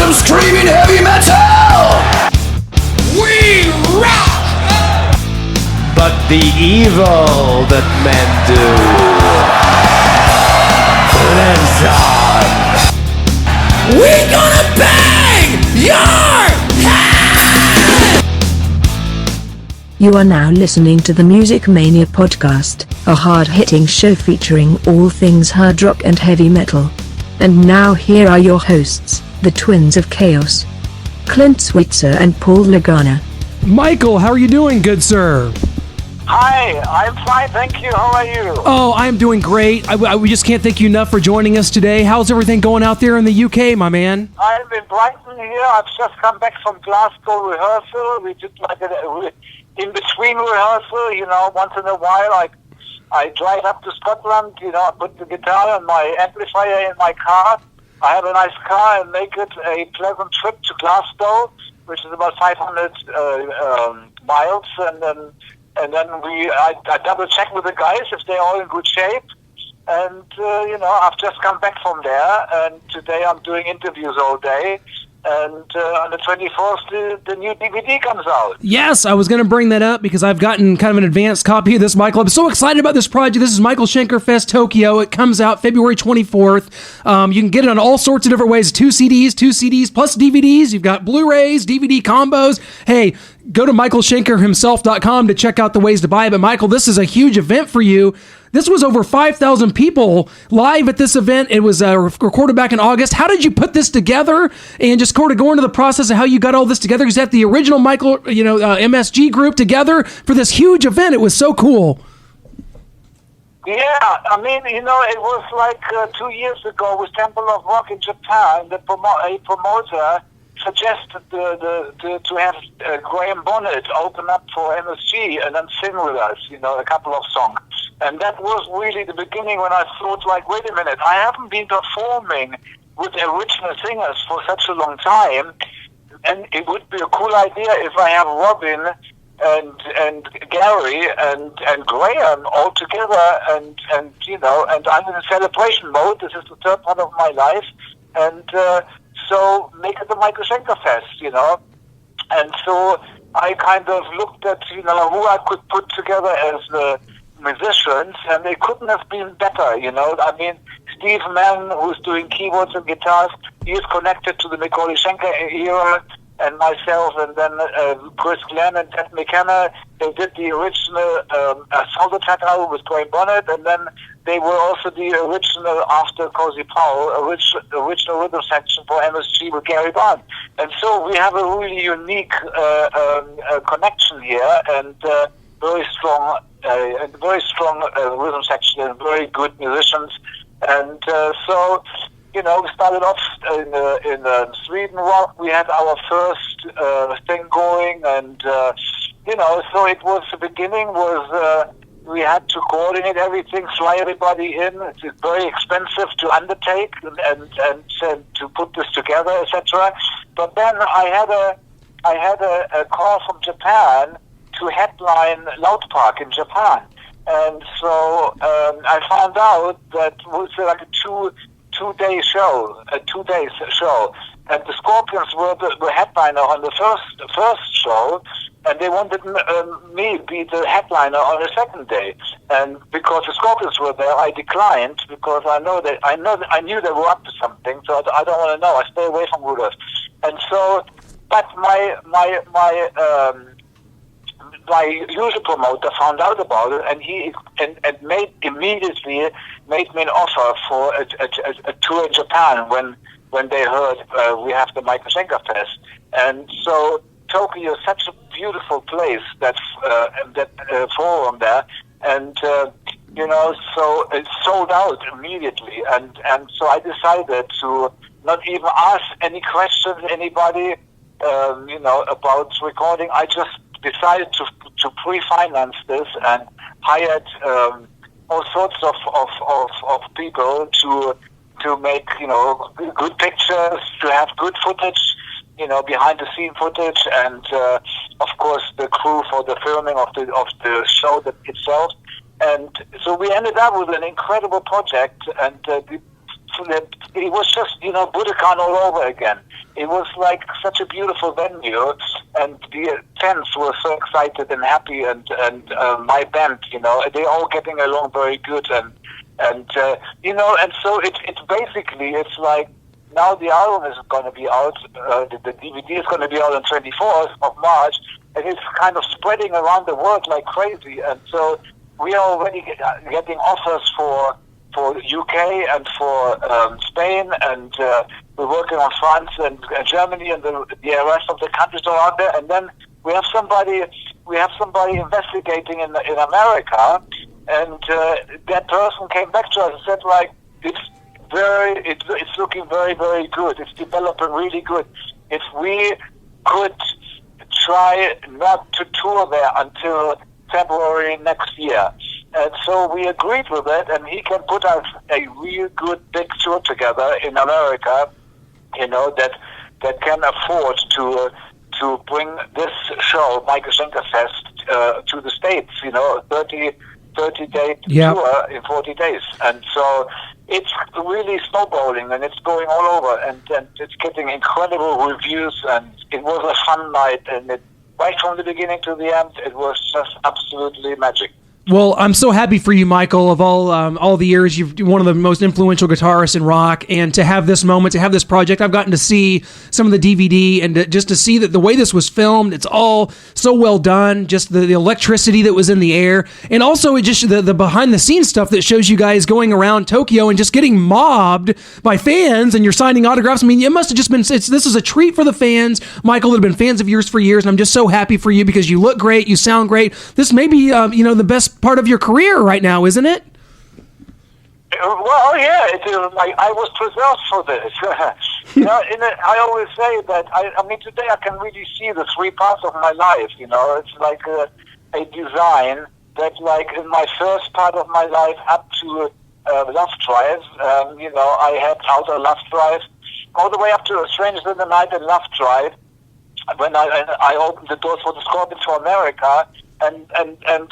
some screaming heavy metal! We rock! But the evil that men do lives on. We gonna bang your head! You are now listening to the Music Mania podcast, a hard-hitting show featuring all things hard rock and heavy metal. And now here are your hosts, the Twins of Chaos, Clint Switzer and Paul Lagana. Michael, how are you doing, good sir? Hi, I'm fine, thank you. How are you? Oh, I'm doing great. We just can't thank you enough for joining us today. How's everything going out there in the UK, my man? I'm in Brighton here. I've just come back from Glasgow rehearsal. We did like an in-between rehearsal, once in a while. I drive up to Scotland, I put the guitar and my amplifier in my car. I have a nice car and make it a pleasant trip to Glasgow, which is about 500 miles, and then I double check with the guys if they're all in good shape. And, I've just come back from there, and today I'm doing interviews all day. And on the 24th, the new DVD comes out. Yes, I was going to bring that up because I've gotten kind of an advanced copy of this, Michael. I'm so excited about this project. This is Michael Schenker Fest Tokyo. It comes out February 24th. You can get it on all sorts of different ways. 2 CDs plus DVDs. You've got Blu-rays, DVD combos. Hey, go to michaelschenkerhimself.com to check out the ways to buy it. But Michael, this is a huge event for you. This was over 5,000 people live at this event. It was recorded back in August. How did you put this together? And just sort of go into the process of how you got all this together. You had the original Michael, M.S.G group together for this huge event. It was so cool. Yeah, it was like 2 years ago with Temple of Rock in Japan. A promoter suggested to have Graham Bonnet open up for M.S.G and then sing with us, a couple of songs. And that was really the beginning when I thought, wait a minute, I haven't been performing with original singers for such a long time, and it would be a cool idea if I have Robin and Gary and Graham all together, and I'm in a celebration mode. This is the third part of my life, and so make it the Michael Schenker Fest, And so I kind of looked at, who I could put together as the musicians, and they couldn't have been better, Steve Mann, who's doing keyboards and guitars, he is connected to the Michael Schenker era, and myself, and then Chris Glenn and Ted McKenna, they did the original Assault Attack album with Graham Bonnet, and then they were also the original, after Cozy Powell, original rhythm section for M.S.G with Gary Barnes. And so we have a really unique connection here, and very strong rhythm section and very good musicians. And so, we started off in Sweden rock. We had our first thing going, and so it was, the beginning was we had to coordinate everything, fly everybody in. It's very expensive to undertake and to put this together, etc. But then I had a call from Japan to headline Loud Park in Japan, and so I found out that it was like a two-day show, and the Scorpions were the headliner on the first show, and they wanted me to be the headliner on the second day. And because the Scorpions were there, I declined because I knew they were up to something. So I don't want to know. I stay away from Rudolph. And so, but my usual promoter found out about it, and he immediately made me an offer for a tour in Japan when they heard we have the Michael Schenker Fest. And so Tokyo is such a beautiful place, that forum there, and so it's sold out immediately, and so I decided to not even ask any questions anybody about recording. I just decided to pre-finance this and hired all sorts of people to make good pictures, to have good footage, behind the scene footage, and of course the crew for the filming of the show itself. And so we ended up with an incredible project, and the it was just, Budokan all over again. It was like such a beautiful venue, and the fans were so excited and happy, and my band, they're all getting along very good, and so it's basically, it's like, now the album is going to be out, the DVD is going to be out on 24th of March, and it's kind of spreading around the world like crazy, and so we are already getting offers for UK and for Spain, and we're working on France and Germany and the rest of the countries around there. And then we have somebody investigating in America, and that person came back to us and said, like, it's looking very, very good. It's developing really good. If we could try not to tour there until February next year. And so we agreed with it, and he can put us a real good big tour together in America, that can afford to bring this show, Michael Schenker Fest, to the States, 30-day tour in 40 days. And so it's really snowballing, and it's going all over, and it's getting incredible reviews, and it was a fun night, and right from the beginning to the end, it was just absolutely magic. Well, I'm so happy for you, Michael. Of all the years, you've one of the most influential guitarists in rock, and to have this moment, to have this project, I've gotten to see some of the DVD, and just to see that the way this was filmed, it's all so well done. Just the electricity that was in the air, and also it just the behind the scenes stuff that shows you guys going around Tokyo and just getting mobbed by fans, and you're signing autographs. I mean, it must have just been. This is a treat for the fans, Michael, that have been fans of yours for years, and I'm just so happy for you because you look great, you sound great. This may be the best part of your career right now, isn't it? Well, yeah, it is. I was preserved for this. I always say that. I mean, today I can really see the three parts of my life. It's like a design that, like, in my first part of my life, up to Love Drive. I had Outer Love Drive, all the way up to Strangers in the Night and Love Drive. When I opened the doors for the Scorpions for America. And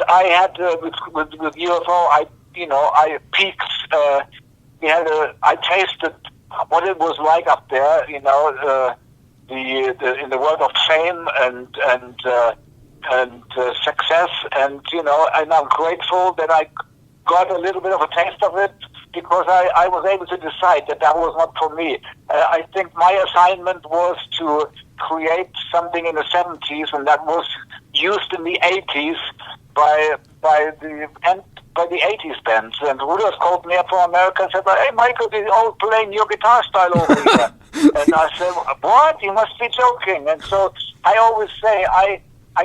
I had with UFO, I peaked. I tasted what it was like up there. In the world of fame and success, and I'm grateful that I got a little bit of a taste of it, because I was able to decide that was not for me. I think my assignment was to create something in the 70s, and that was used in the 80s by the 80s bands. And Rudolph called me up from America and said, "Hey, Michael, they're all playing your guitar style over here." And I said, "What? You must be joking." And so I always say I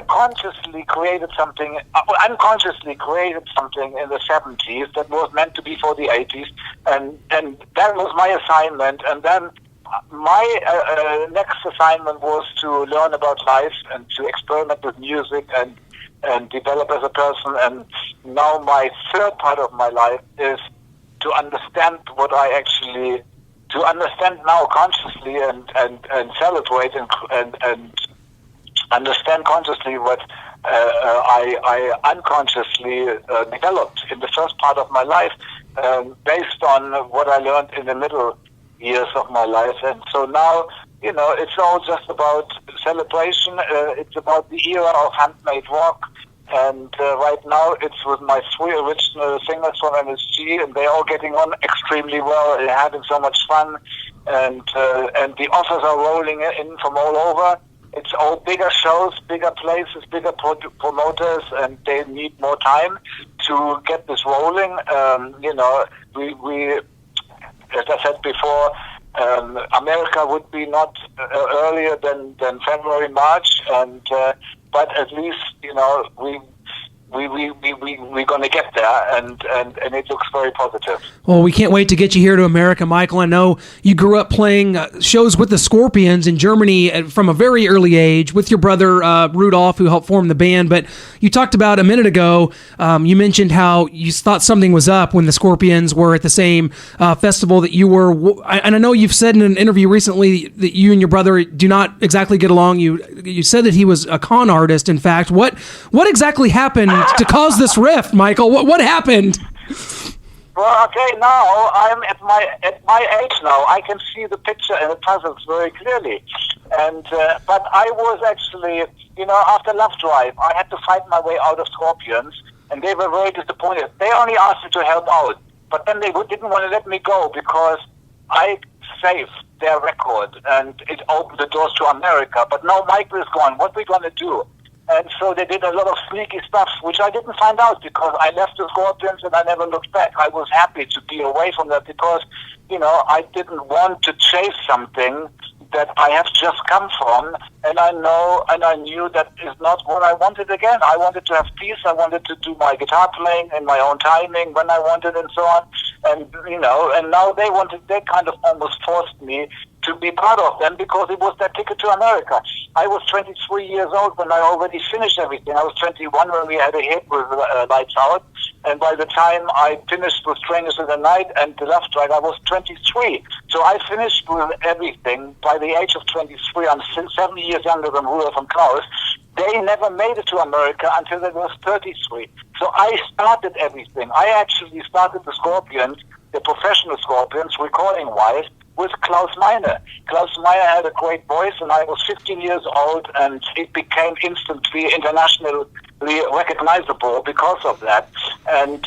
consciously created something, unconsciously created something in the 70s that was meant to be for the 80s, and that was my assignment. And then my next assignment was to learn about life and to experiment with music and develop as a person. And now my third part of my life is to understand to understand now consciously and celebrate and understand consciously what I unconsciously developed in the first part of my life, based on what I learned in the middle years of my life. And so now, it's all just about celebration. It's about the era of handmade rock. And right now it's with my three original singers from M.S.G, and they're all getting on extremely well. They're having so much fun, and the offers are rolling in from all over. It's all bigger shows, bigger places, bigger promoters, and they need more time to get this rolling. We, as I said before, America would be not earlier than February, March, but at least we're going to get there, and it looks very positive. Well, we can't wait to get you here to America, Michael. I know you grew up playing shows with the Scorpions in Germany from a very early age with your brother Rudolph, who helped form the band. But you talked about a minute ago, you mentioned how you thought something was up when the Scorpions were at the same festival that you were. And I know you've said in an interview recently that you and your brother do not exactly get along. You said that he was a con artist, in fact. What exactly happened to cause this rift, Michael? What happened? Well, okay, now I'm at my age now. I can see the picture and the puzzles very clearly. And but I was actually, after Love Drive, I had to fight my way out of Scorpions, and they were very disappointed. They only asked me to help out, but then they didn't want to let me go because I saved their record, and it opened the doors to America. But now Michael is gone. What are we going to do? And so they did a lot of sneaky stuff, which I didn't find out because I left the Scorpions and I never looked back. I was happy to be away from that because, I didn't want to chase something that I have just come from, and I knew that is not what I wanted again. I wanted to have peace. I wanted to do my guitar playing in my own timing when I wanted and so on. And, and now they kind of almost forced me to be part of them because it was their ticket to America. I was 23 years old when I already finished everything. I was 21 when we had a hit with Lights Out. And by the time I finished with Strangers in the Night and The Love Drive, I was 23. So I finished with everything by the age of 23. I'm 7 years younger than Rudolph and Klaus. They never made it to America until they was 33. So I started everything. I actually started the Scorpions, the professional Scorpions, recording-wise, with Klaus Meine. Klaus Meine had a great voice, and I was 15 years old, and it became instantly internationally recognizable because of that. And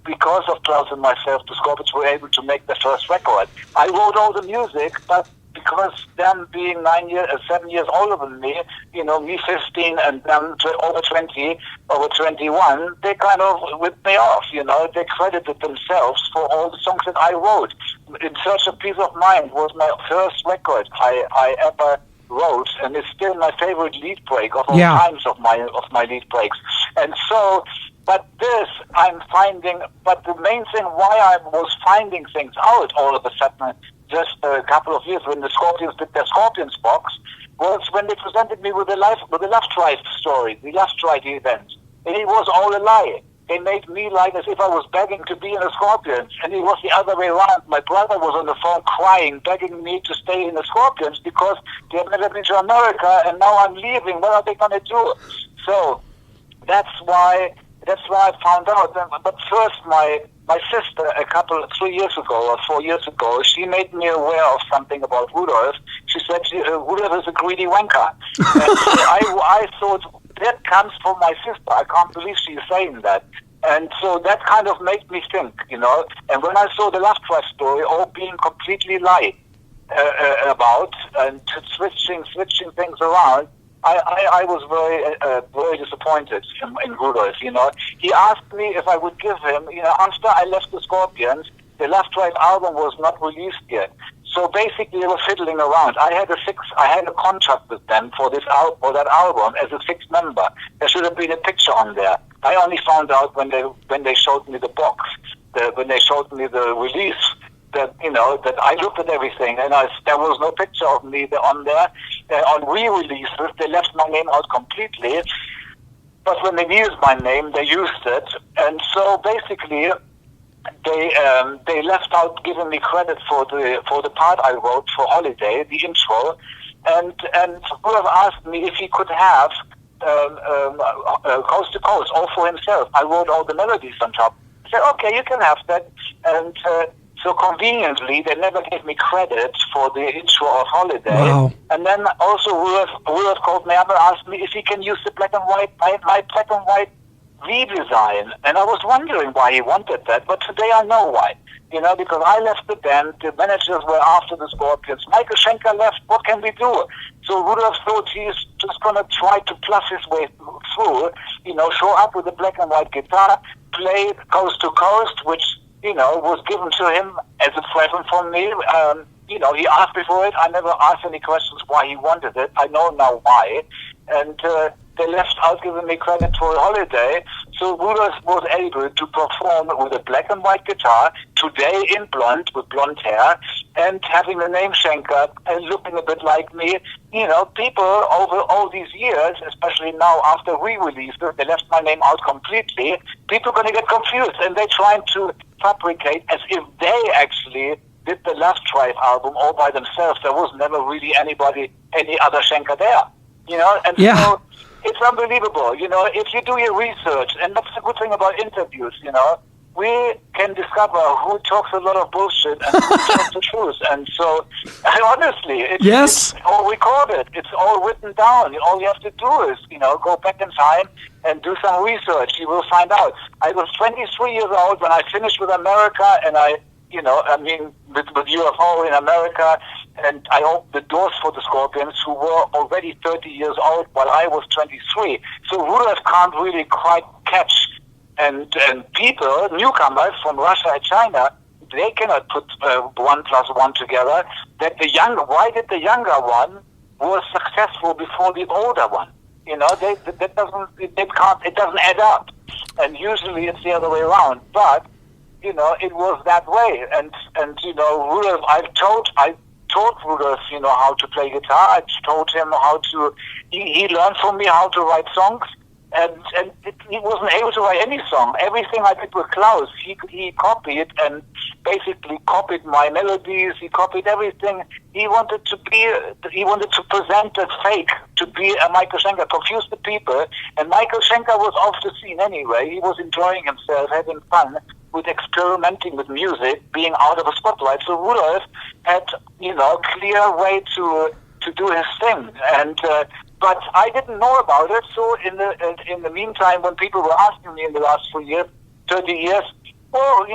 because of Klaus and myself, the Scorpions were able to make the first record. I wrote all the music, but because them being 7 years older than me, me 15 and them over 20, over 21, they kind of whipped me off, they credited themselves for all the songs that I wrote. In Search of Peace of Mind was my first record I ever wrote, and it's still my favorite lead break of all times of my lead breaks. And so, but this I'm finding, but the main thing why I was finding things out all of a sudden, just a couple of years when the Scorpions did their Scorpions box, was when they presented me with the Love Drive story, the Love Drive event. And it was all a lie. They made me like as if I was begging to be in the Scorpions, and it was the other way around. My brother was on the phone crying, begging me to stay in the Scorpions because they had never been to America, and now I'm leaving. What are they going to do? So that's why I found out. But first, my sister, 3 years ago or 4 years ago, she made me aware of something about Rudolph. She said Rudolph is a greedy wanker. And so I thought, that comes from my sister. I can't believe she's saying that. And so that kind of made me think, And when I saw the Love Drive story all being completely lied about and switching things around, I was very disappointed in Rudolph, He asked me if I would give him, after I left the Scorpions, the Love Drive album was not released yet. So basically they were fiddling around. I had a contract with them for that album as a fixed member. There should have been a picture on there. I only found out when they showed me the box, when they showed me the release, that I looked at everything and there was no picture of me on there. On re-releases, they left my name out completely. But when they used my name, they used it. And so basically, they left out giving me credit for the part I wrote for Holiday, the intro. And Rudolph asked me if he could have Coast to Coast all for himself. I wrote all the melodies on top. I said, okay, you can have that. And so conveniently, they never gave me credit for the intro of Holiday. Wow. And then also Rudolph called me up and asked me if he can use the black and white, my black and white V-design. And I was wondering why he wanted that, but today I know why. Because I left the band, the managers were after the Scorpions. Michael Schenker left, what can we do? So Rudolph thought he's just going to try to plus his way through, show up with a black and white guitar, play Coast to Coast, which was given to him as a present from me. He asked me for it. I never asked any questions why he wanted it. I know now why. And they left out giving me credit for Holiday. So Rudolph was able to perform with a black and white guitar, today in blonde, with blonde hair, and having the name Schenker and looking a bit like me. People over all these years, especially now after re-releases, they left my name out completely. People are going to get confused, and they're trying to fabricate as if they actually did the Love Drive album all by themselves. There was never really any other Schenker there, and so it's unbelievable, if you do your research, and that's the good thing about interviews, we can discover who talks a lot of bullshit and who talks the truth. And so, honestly, it's all recorded. It's all written down. All you have to do is, go back in time and do some research. You will find out. I was 23 years old when I finished with America, and with UFO in America, and I opened the doors for the Scorpions, who were already 30 years old while I was 23. So Rudolph can't really quite catch. And people, newcomers from Russia and China, they cannot put 1 plus 1 together. Why did the younger one was successful before the older one? It doesn't add up. And usually it's the other way around. But it was that way. And Rudolph, I taught Rudolph, how to play guitar. I taught him how to. He learned from me how to write songs. And he wasn't able to write any song. Everything I did with Klaus, he copied and basically copied my melodies. He copied everything. He wanted to present as fake, to be a Michael Schenker, confuse the people. And Michael Schenker was off the scene anyway. He was enjoying himself, having fun with experimenting with music, being out of a spotlight. So Rudolph had, clear way to do his thing. And but I didn't know about it. So in the meantime, when people were asking me in the last 30 years, what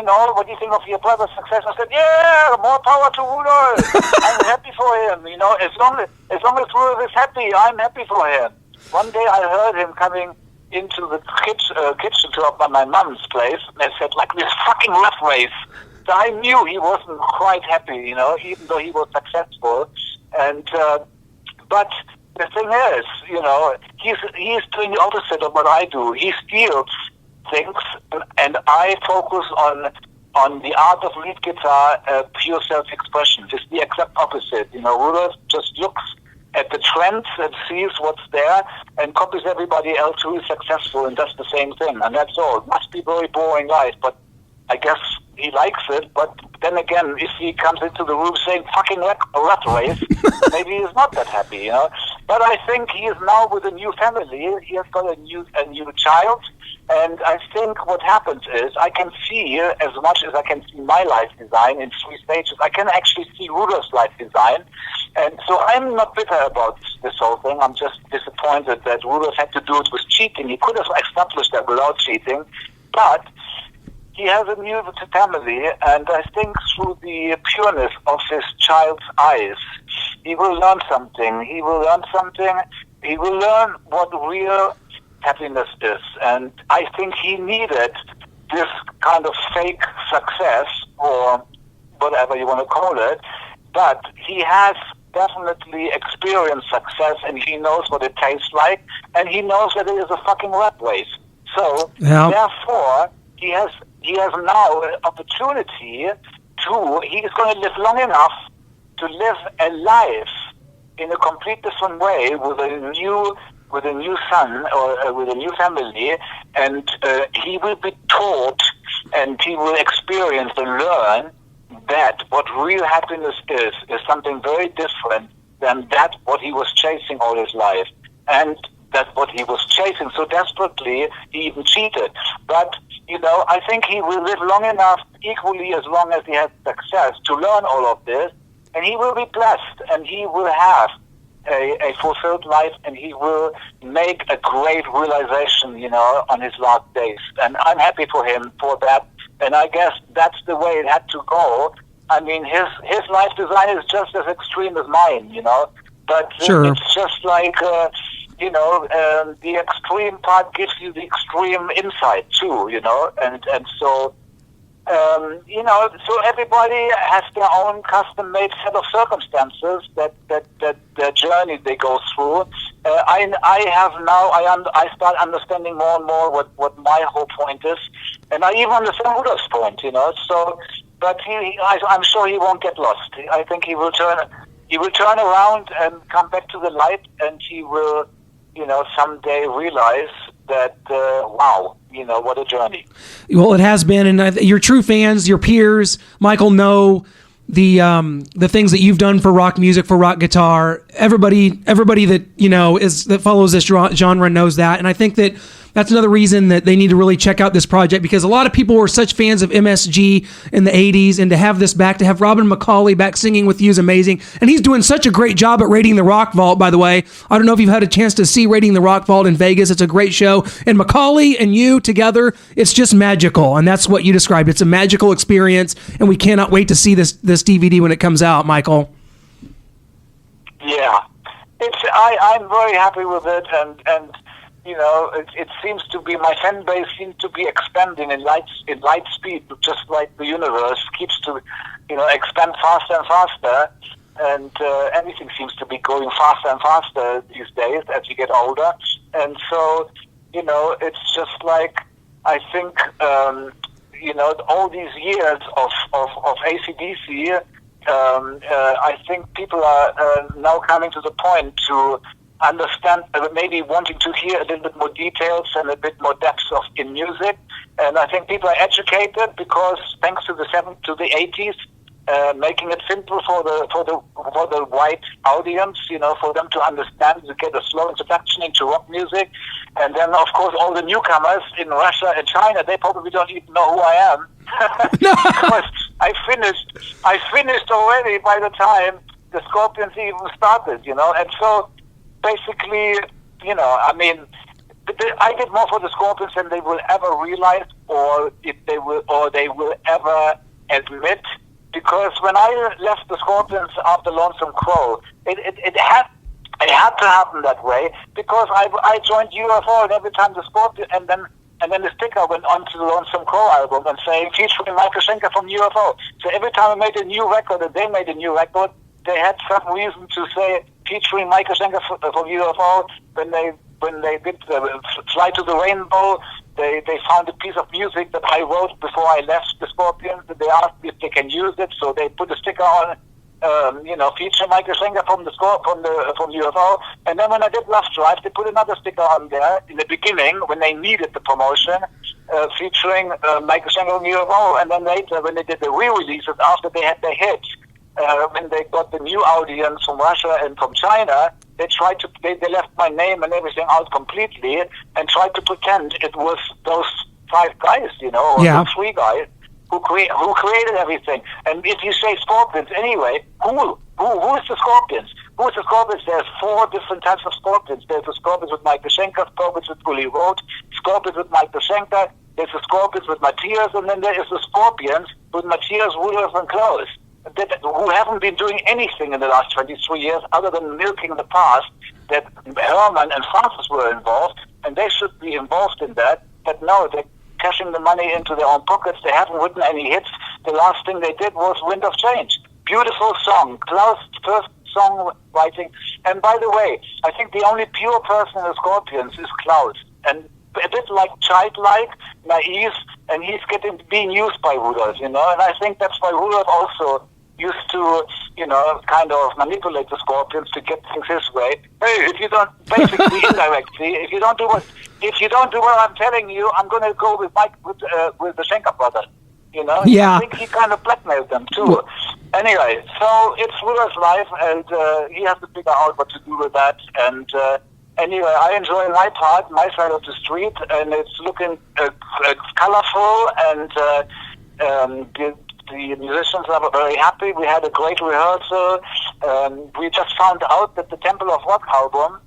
do you think of your brother's success? I said, yeah, more power to Rudolph. I'm happy for him. As long as Rudolph is happy, I'm happy for him. One day I heard him coming into the kitchen to my mom's place, and I said, like, this fucking rat race. So I knew he wasn't quite happy, even though he was successful. And but the thing is, he's doing the opposite of what I do. He steals things, and I focus on the art of lead guitar, pure self-expression. It's the exact opposite. Rudolph just looks at the trends and sees what's there and copies everybody else who is successful and does the same thing. And that's all. It must be very boring life, but I guess he likes it. But then again, if he comes into the room saying fucking rat race, maybe he's not that happy, But I think he is now with a new family. He has got a new child. And I think what happens is I can see, as much as I can see my life design in 3 stages, I can actually see Rudolph's life design. And so I'm not bitter about this whole thing. I'm just disappointed that Rudolph had to do it with cheating. He could have established that without cheating. But he has a new family, and I think through the pureness of his child's eyes, he will learn something. He will learn what real happiness is. And I think he needed this kind of fake success, or whatever you want to call it, but he has definitely experienced success, and he knows what it tastes like, and he knows that it is a fucking rat race. So, therefore, he has now an opportunity he is going to live long enough to live a life in a complete different way with a new son or with a new family, and he will be taught and he will experience and learn that what real happiness is something very different than that what he was chasing all his life, and that what he was chasing so desperately he even cheated. But I think he will live long enough, equally as long as he has success, to learn all of this, and he will be blessed, and he will have a fulfilled life, and he will make a great realization, on his last days. And I'm happy for him for that. And I guess that's the way it had to go. I mean, his life design is just as extreme as mine, But it's just like, the extreme part gives you the extreme insight too, And so, so everybody has their own custom-made set of circumstances that their journey they go through. I start understanding more and more what my whole point is, and I even understand Rudolph's point, So, but I'm sure he won't get lost. I think he will turn around and come back to the light, and he will, someday realize that wow, what a journey. Well, it has been, and your true fans, your peers, Michael, know the things that you've done for rock music, for rock guitar. Everybody that that follows this genre knows that, and I think that that's another reason that they need to really check out this project, because a lot of people were such fans of M.S.G. in the 80s, and to have this back, to have Robin McCauley back singing with you is amazing. And he's doing such a great job at Raiding the Rock Vault, by the way. I don't know if you've had a chance to see Raiding the Rock Vault in Vegas. It's a great show. And McCauley and you together, it's just magical. And that's what you described. It's a magical experience, and we cannot wait to see this DVD when it comes out, Michael. Yeah. I'm very happy with it, and you know, it seems to be, my fan base seems to be expanding in light speed, just like the universe keeps to, you know, expand faster and faster, and everything seems to be going faster and faster these days as you get older, and so, you know, it's just like, I think, you know, all these years of AC/DC, I think people are now coming to the point to understand, maybe wanting to hear a little bit more details and a bit more depth in music. And I think people are educated because thanks to the 80s, making it simple for the white audience, you know, for them to understand, to get a slow introduction into rock music. And then, of course, all the newcomers in Russia and China, they probably don't even know who I am. Because I finished already by the time the Scorpions even started, you know. And so, basically, you know, I mean, I did more for the Scorpions than they will ever realize, or they will ever admit. Because when I left the Scorpions after Lonesome Crow, it had to happen that way, because I joined UFO, and every time the Scorpion, and then the sticker went onto the Lonesome Crow album and saying featuring Michael Schenker from UFO. So every time I made a new record, and they made a new record, they had some reason to say featuring Michael Schenker from UFO. When they did Fly to the Rainbow, they found a piece of music that I wrote before I left the Scorpions. They asked me if they can use it, so they put a sticker on, you know, featuring Michael Schenker from UFO. And then when I did Love Drive, they put another sticker on there in the beginning when they needed the promotion, featuring Michael Schenker from UFO. And then later, when they did the re-releases after they had their hits, when they got the new audience from Russia and from China, they left my name and everything out completely and tried to pretend it was those 5 guys, you know, or the 3 guys who created everything. And if you say Scorpions anyway, who is the Scorpions? Who is the Scorpions? There's 4 different types of Scorpions. There's the Scorpions with Michael Schenker, Scorpions with Bully Road, Scorpions with Michael Schenker, there's the Scorpions with Matthias, and then there is the Scorpions with Matthias, Rudolph, and Klaus, who haven't been doing anything in the last 23 years other than milking the past, that Herman and Francis were involved, and they should be involved in that. But no, they're cashing the money into their own pockets. They haven't written any hits. The last thing they did was Wind of Change. Beautiful song. Klaus' first song writing. And by the way, I think the only pure person in the Scorpions is Klaus. And a bit like childlike, naive, and he's being used by Rudolph, you know. And I think that's why Rudolph also used to, you know, kind of manipulate the Scorpions to get things his way. Hey, if you don't, basically indirectly, if you don't do what I'm telling you, I'm going to go with the Schenker brothers. You know, yeah. I think he kind of blackmailed them too. Anyway, so it's Rudolph's life, and he has to figure out what to do with that. And anyway, I enjoy my part, my side of the street, and it's looking colorful, and the musicians are very happy. We had a great rehearsal. We just found out that the Temple of Rock album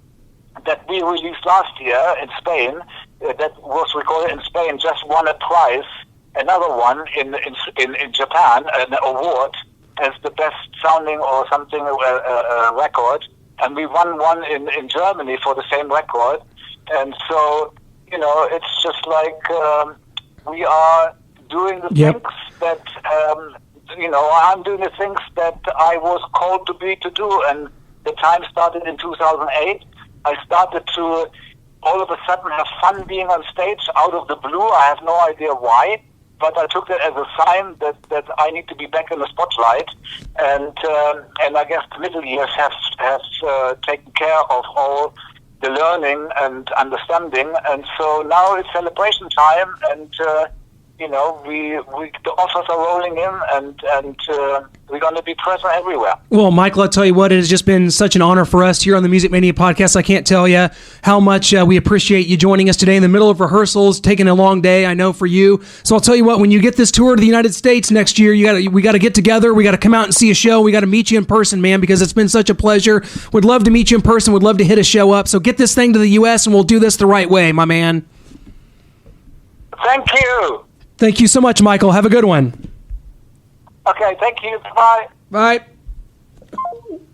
that we released last year in Spain, that was recorded in Spain, just won a prize, another one in Japan, an award as the best sounding or something record. And we won one in Germany for the same record. And so, you know, it's just like we are doing the things that, you know, I'm doing the things that I was called to do. And the time started in 2008. I started to all of a sudden have fun being on stage out of the blue. I have no idea why, but I took that as a sign that I need to be back in the spotlight. And I guess the middle years have taken care of all the learning and understanding. And so now it's celebration time, and the offers are rolling in, and we're going to be present everywhere. Well, Michael, I'll tell you what, it has just been such an honor for us here on the Music Mania podcast. I can't tell you how much we appreciate you joining us today in the middle of rehearsals, taking a long day, I know, for you. So I'll tell you what, when you get this tour to the United States next year, we got to get together. We got to come out and see a show. We got to meet you in person, man, because it's been such a pleasure. Would love to meet you in person. Would love to hit a show up. So get this thing to the U.S. and we'll do this the right way, my man. Thank you. Thank you so much, Michael. Have a good one. Okay, thank you. Bye. Bye.